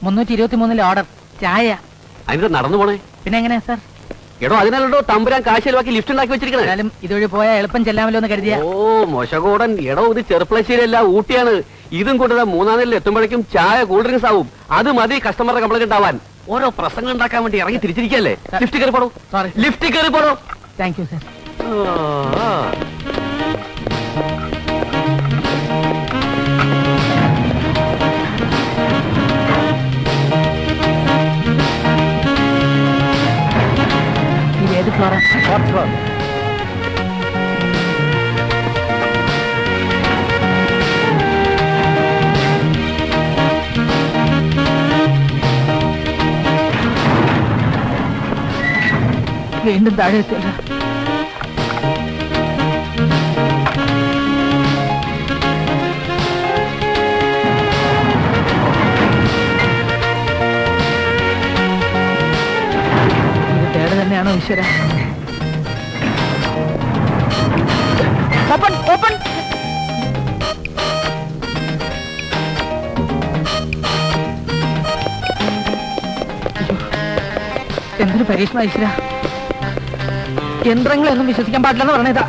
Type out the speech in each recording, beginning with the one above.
323 order ചായ. അതിന് നടന്നു പോണേ പിന്നെ എങ്ങനെയാ സാർ? എടോ അതിനാലോ തമ്പുരാൻ കാശ് ചെലവാക്കി ലിഫ്റ്റ് ഉണ്ടാക്കി വെച്ചിരിക്കണേ. ഇതുവഴി പോയാൽ എളുപ്പം ചെല്ലാമല്ലോ എന്ന് കരുതിയ. ഓ മോശകൂടൻ. എടോ ഇത് ചെറുപ്പളശ്ശേരിയല്ല, ഊട്ടിയാണ്. ഇതും കൊണ്ട് 3-ാം നിലയിൽ എത്തുമ്പോഴേക്കും ചായ കൂൾ ഡ്രിങ്ക്സ് ആവും. അത് മതി കസ്റ്റമറുടെ കംപ്ലൈന്റ് ഉണ്ടാവാൻ. ഓരോ പ്രസംഗം ഉണ്ടാക്കാൻ വേണ്ടി ഇറങ്ങി തിരിച്ചിരിക്കല്ലേ. ലിഫ്റ്റ് കയറി പോടോ. സോറി, ലിഫ്റ്റ് കയറി പോടോ. Thank you sir. ഏത് ഫ്ലോറാ? Fourth floor. വീണ്ടും താഴെ എത്തില്ല. ഇത് തേട് തന്നെയാണോ ഈശ്വര? Open open. എന്തൊരു പരീക്ഷണ ഈശ്വര. യന്ത്രങ്ങളൊന്നും വിശ്വസിക്കാൻ പാടില്ലെന്ന് പറഞ്ഞതാ.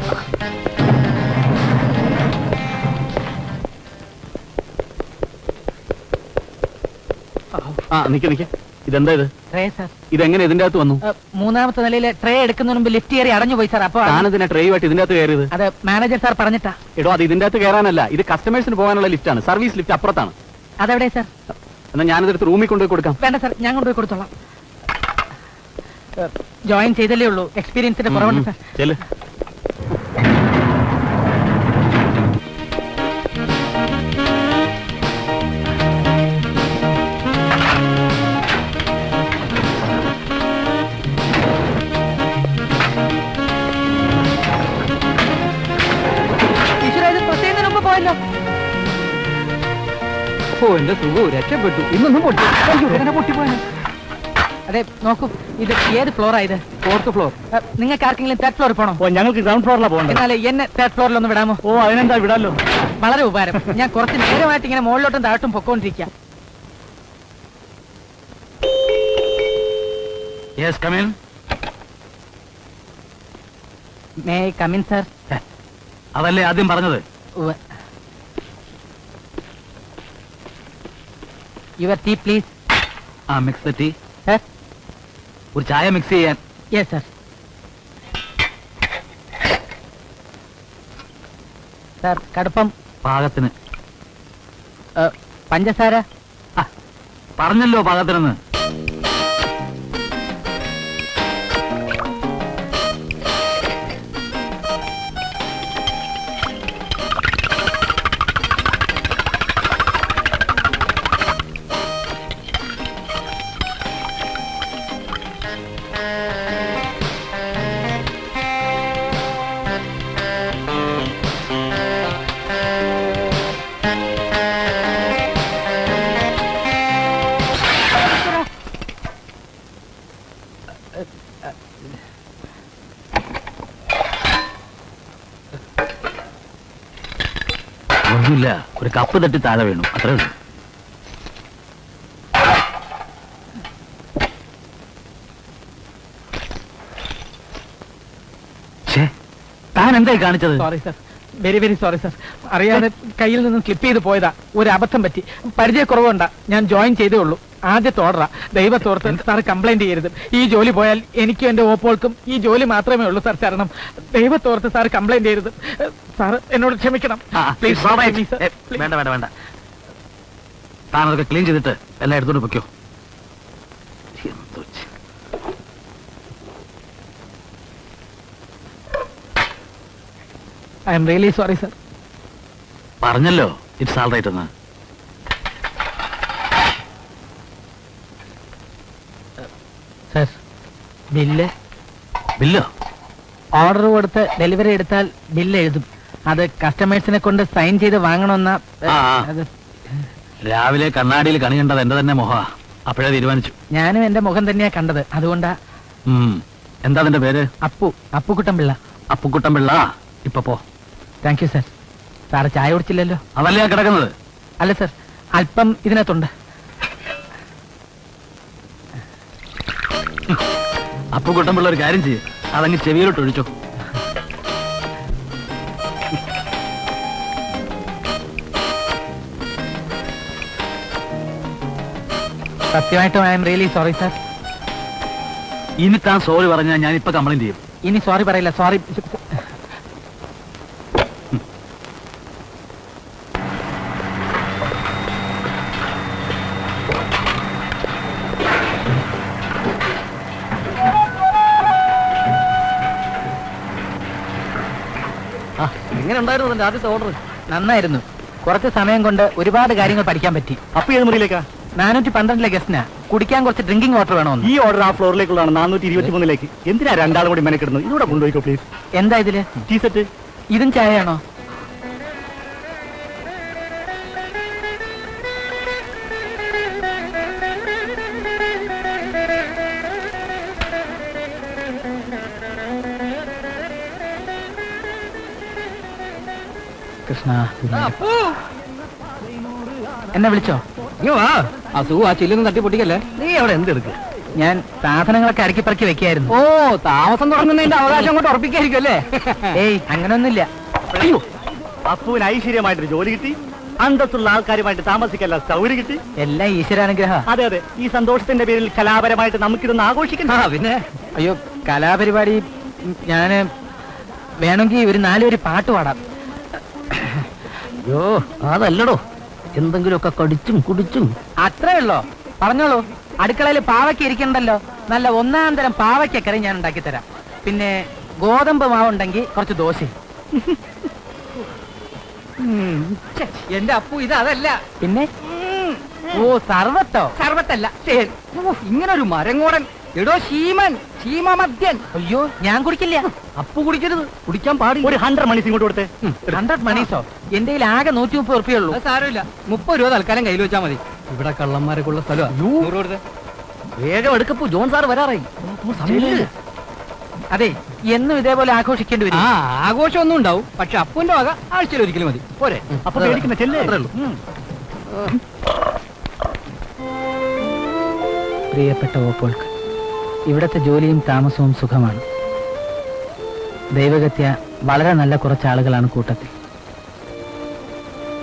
ഇതെന്താ ഇത്? Tray sir. ഇതെങ്ങനെ ഇതിന്റെ അകത്ത് വന്നു? 3-ാമത്തെ നിലയിലെ ട്രേ എടുക്കുന്നതിന് മുമ്പ് ലിഫ്റ്റ് കയറി അടഞ്ഞു പോയി സാർ. അപ്പൊ ഞാനതിനെ ട്രേയുമായിട്ട് ഇതിന്റെ അകത്ത് കയറിയത്? അത് മാനേജർ സാർ പറഞ്ഞിട്ടാ. എടോ അത് ഇതിന്റെ അകത്ത് കയറാനല്ല, ഇത് കസ്റ്റമേഴ്സിന് പോകാനുള്ള ലിഫ്റ്റാണ്. സർവീസ് ലിഫ്റ്റ് അപ്പുറത്താണ്. അതെവിടെ സാർ? എന്നാൽ ഞാനിതെടുത്ത് റൂമിൽ കൊണ്ടുപോയി കൊടുക്കാം. വേണ്ട സാർ, ഞാൻ കൊണ്ടുപോയി കൊടുത്തോളാം. ജോയിൻ ചെയ്തല്ലേ ഉള്ളൂ, എക്സ്പീരിയൻസിന്റെ കുറവുണ്ട് സാർ. ഓ എന്റെ സുഖവും രക്ഷപ്പെട്ടു. ഇന്നൊന്നും പൊട്ടിപ്പോയാ. അതെ നോക്കൂ, ഇത് ഏത് ഫ്ലോറാ? ഇത് 4th ഫ്ലോർ. നിങ്ങൾക്ക് ആർക്കെങ്കിലും 3rd ഫ്ലോറിൽ പോകണം? ഓ ഞങ്ങൾക്ക് ഗ്രൗണ്ട് ഫ്ലോറിലാണ് പോകണം. എന്നാലേ എന്നെ 3rd ഫ്ലോറിലൊന്ന് വിടാമോ? ഓ അതിനെന്താ, വിടാലോ. വളരെ ഉപകാരം. ഞാൻ കുറച്ച് നേരമായിട്ട് ഇങ്ങനെ മുകളിലോട്ടും താഴോട്ടും പൊക്കോണ്ടിരിക്കാം. Yes come in. May I come in sir? അതല്ലേ ആദ്യം പറഞ്ഞത്. Your tea please. Mix the tea. Sir ഒരു ചായ മിക്സ് ചെയ്യാൻ. Yes sir. സർ കടുപ്പം പാകത്തിന്. പഞ്ചസാര പറഞ്ഞല്ലോ പാകത്തിനെന്ന്. ഒന്നുമില്ല, ഒരു കപ്പ് തട്ടി താഴെ വീണു, അത്രേ ഉള്ളൂ. താൻ എന്തായി കാണിച്ചത്? Sorry sir, very very sorry sir. അറിയാതെ കയ്യിൽ നിന്നും സ്ലിപ്പ് ചെയ്ത് പോയതാ. ഒരു അബദ്ധം പറ്റി. പരിചയക്കുറവുണ്ടാ. ഞാൻ ജോയിൻ ചെയ്തേ ഉള്ളൂ. ആദ്യത്തെ ഓർഡറാ. ദൈവത്തോർത്ത് സാർ കംപ്ലൈന്റ് ചെയ്യരുത്. ഈ ജോലി പോയാൽ എനിക്കും എന്റെ ഓപ്പോൾക്കും ഈ ജോലി മാത്രമേ ഉള്ളൂ സാർ. ശരണം, ദൈവത്തോർത്ത് സാർ കംപ്ലൈന്റ് ചെയ്യരുത്. സാർ എന്നോട് ക്ഷമിക്കണം. വേണ്ട വേണ്ട വേണ്ട, താനതൊക്കെ ക്ലീൻ ചെയ്തിട്ട് എല്ലാം എടുത്തോണ്ട് പൊയ്ക്കോ. I'm really sorry sir. പറഞ്ഞല്ലോ ഇറ്റ്സ് ആൾ റൈറ്റ് എന്ന്. Sir bill? ബില്ലോ? ഓർഡർ കൊടുത്ത് ഡെലിവറി എടുത്താൽ ബില്ല് എഴുതും. അത് കസ്റ്റമേഴ്സിനെ കൊണ്ട് സൈൻ ചെയ്ത് വാങ്ങണമെന്ന. രാവിലെ കണ്ണാടിയിൽ കണി കണ്ടത് എന്റെ തന്നെ മുഖ. അപ്പോഴേ തീരുമാനിച്ചു. ഞാനും എന്റെ മുഖം തന്നെയാ കണ്ടത്, അതുകൊണ്ടാ. എന്താ അതിന്റെ പേര്? അപ്പുക്കുട്ടൻ പിള്ള. അപ്പുക്കുട്ടൻ പിള്ള, ഇപ്പൊ പോ. Thank you sir. സാറ് ചായ കുടിച്ചില്ലല്ലോ? അതല്ലേ കിടക്കുന്നത്? അല്ല സർ, അല്പം ഇതിനകത്തുണ്ട്. അപ്പൊ കുട്ടമ്പിള്ള ഒരു കാര്യം ചെയ്യും അതങ്ങ് ചെവിയിലോട്ട് ഒഴിച്ചോ. സത്യമായിട്ടും I M really sorry sir. ഇനി താൻ സോറി പറഞ്ഞാൽ ഞാൻ ഇപ്പൊ കംപ്ലൈന്റ് ചെയ്യും. ഇനി സോറി പറയില്ല, സോറി. എങ്ങനെ ഉണ്ടായിരുന്നു തന്റെ ആദ്യത്തെ ഓർഡർ? നന്നായിരുന്നു. കുറച്ച് സമയം കൊണ്ട് ഒരുപാട് കാര്യങ്ങൾ പഠിക്കാൻ പറ്റി. അപ്പൊ ഏത് മുറിയിലേക്കാ? 412 ഗസ്റ്റിനാ. കുടിക്കാൻ കുറച്ച് ഡ്രിങ്കിങ് വാട്ടർ വേണമെന്ന്. ഈ ഓർഡർ ആ ഫ്ലോറിലേക്കുള്ളതാണ്, 423ലേക്ക്. എന്തിനാ രണ്ടാളും കൂടി മെനക്കിടുന്നു? ഇതിലൂടെ കൊണ്ടുപോയിക്കോ പ്ലീസ്. എന്താ ഇതില്? Tea set. ഇതും ചായയാണോ? കൃഷ്ണ, എന്നെ വിളിച്ചോ? ആ ചില്ലൊന്നും തട്ടി പൊട്ടിക്കല്ലേ. നീ അവിടെ എന്തെടുക്കുക? ഞാൻ സാധനങ്ങളൊക്കെ അടുക്കിപ്പറക്കി വെക്കായിരുന്നു. ഓ, താമസം തുടങ്ങുന്നതിന്റെ അവകാശം കൊണ്ട് ഉറപ്പിക്കായിരിക്കും അല്ലേ? ഏയ്, അങ്ങനൊന്നുമില്ല. അയ്യോ, അപ്പുവിന് ഐശ്വര്യമായിട്ടൊരു ജോലി കിട്ടി, അന്തസ്സുള്ള ആൾക്കാരുമായിട്ട് താമസിക്കല്ല സൗകര്യം കിട്ടി. എല്ലാം ഈശ്വരാനുഗ്രഹം. അതെ അതെ, ഈ സന്തോഷത്തിന്റെ പേരിൽ കലാപരമായിട്ട് നമുക്കിതൊന്ന് ആഘോഷിക്കണം. പിന്നെ അയ്യോ, കലാപരിപാടി ഞാന് വേണമെങ്കിൽ ഒരു 4 വരി പാട്ട് പാടാം. അയ്യോ, അതല്ലടോ, എന്തെങ്കിലുമൊക്കെ കടിച്ചും കുടിച്ചും. അത്രേ ഉള്ളോ? പറഞ്ഞോളൂ. അടുക്കളയിൽ പാവയ്ക്ക ഇരിക്കണ്ടല്ലോ. നല്ല ഒന്നാം തരം പാവയ്ക്കക്കറി ഞാൻ ഉണ്ടാക്കി തരാം. പിന്നെ ഗോതമ്പ് മാവുണ്ടെങ്കിൽ കുറച്ച് ദോശ. എന്റെ അപ്പു ഇത് അതല്ല. പിന്നെ ഓ, സർവത്തോ? സർവത്തല്ല, ഇങ്ങനൊരു മരങ്ങോടൻ. എടോ ശീമൻ, ശീമമദ്യൻ. അയ്യോ, ഞാൻ കുടിക്കില്ല. അപ്പു കുടിക്കരുത്, കുടിക്കാൻ പാടില്ല. ഒരു 100 മണീസ് ഇങ്ങോട്ട് കൊടുത്തേ. 100 മണീസോ? എന്റെ കയ്യിൽ ആകെ 130 ഉറുപ്പിയുള്ളൂ. സാരമില്ല, 30 രൂപ തൽക്കാലം കയ്യിൽ വെച്ചാൽ മതി. ഇവിടെ കള്ളന്മാരൊക്കെ ഉള്ള സ്ഥലം. വേഗം എടുക്കപ്പോ, ജോൺ സാർ വരാറായി. അതെ, എന്നും ഇതേപോലെ ആഘോഷിക്കേണ്ടി വരും. ആഘോഷമൊന്നും ഉണ്ടാവും, പക്ഷെ അപ്പുവിന്റെ വക ആഴ്ചയിൽ ഒരിക്കലും മതി. പോരെ? അപ്പൊ പേടിക്കുന്ന ചെല്ലേ. പ്രിയപ്പെട്ട ഓപ്പോൾക്ക്, ഇവിടത്തെ ജോലിയും താമസവും സുഖമാണ്. ദൈവഗത്യ വളരെ നല്ല കുറച്ച് ആളുകളാണ് കൂട്ടത്തിൽ.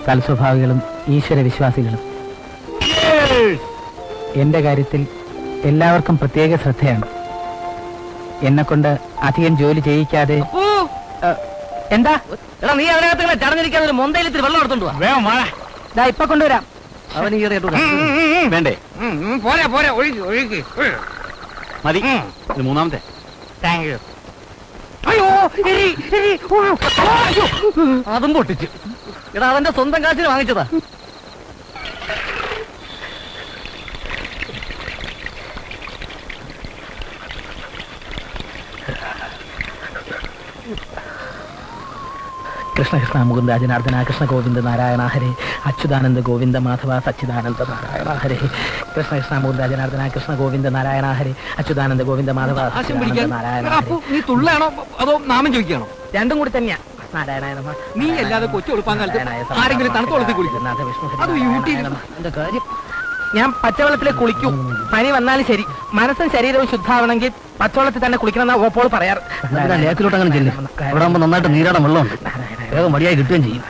സൽസ്വഭാവികളും ഈശ്വര വിശ്വാസികളും. എന്റെ കാര്യത്തിൽ എല്ലാവർക്കും പ്രത്യേക ശ്രദ്ധയാണ്. എന്നെ കൊണ്ട് അധികം ജോലി ചെയ്യിക്കാതെ. എന്താ? എടാ, നീ അതിനകത്ത് ചടഞ്ഞിരിക്കാൻ ഒരു മൊന്തയിലിത്തിരി വെള്ളം എടുത്തോണ്ട് വാ. വേഗം വാ. ദാ ഇപ്പൊ കൊണ്ടുവരാം. അവൻ ഈ വേണ്ടേ? പോരാ പോരാ, ഒഴുകി ഒഴുകി മതി. ഇത് മൂന്നാമത്തെ. Thank you. അയ്യോ, അതും പൊട്ടിച്ച്. എടാ, അവന്റെ സ്വന്തം കാശിന് വാങ്ങിച്ചതാ. കൃഷ്ണ കൃഷ്ണ മുകുന്ദ ജനാർദ്ദന കൃഷ്ണ ഗോവിന്ദ നാരായണ ഹരേ അച്യുതാനന്ദ ഗോവിന്ദ മാധവ സച്ചിദാനന്ദ നാരായണ ഹരേ. കൃഷ്ണ കൃഷ്ണ മുകുന്ദ ജനാർദ്ദന കൃഷ്ണ ഗോവിന്ദ നാരായണ ഹരേ അച്യുതാനന്ദ ഗോവിന്ദ മാധവ സച്ചിദാനന്ദ നാരായണ ഹരേ. നീ തുള്ളാണോ അതോ നാമം ചോദിക്കുകയാണോ? രണ്ടും കൂടി തന്നെയാ. നാരായണായ നമഃ. നീ അല്ലാതെ കൊച്ചു കൊടുക്കാൻ കാലത്ത് ആരെങ്കിലും തണുത്ത വെള്ളത്തിൽ കുളിക്കും? അത് യൂട്യൂബ് എന്റെ കാര്യം. ഞാൻ പച്ചവെള്ളത്തിൽ കുളിക്കും. പനി വന്നാലും ശരി, മനസ്സും ശരീരവും ശുദ്ധാവണമെങ്കിൽ പച്ചവെള്ളത്തിൽ തന്നെ കുളിക്കണമെന്നാ ഓപ്പോൾ പറയാറ്. ലേക്കിലോട്ട് അങ്ങനെ ചെല്ലും. അവിടെ ആകുമ്പോൾ നന്നായിട്ട് നീരാടം വെള്ളമുണ്ട്. വേഗം മടിയായി കിട്ടുകയും ചെയ്യും.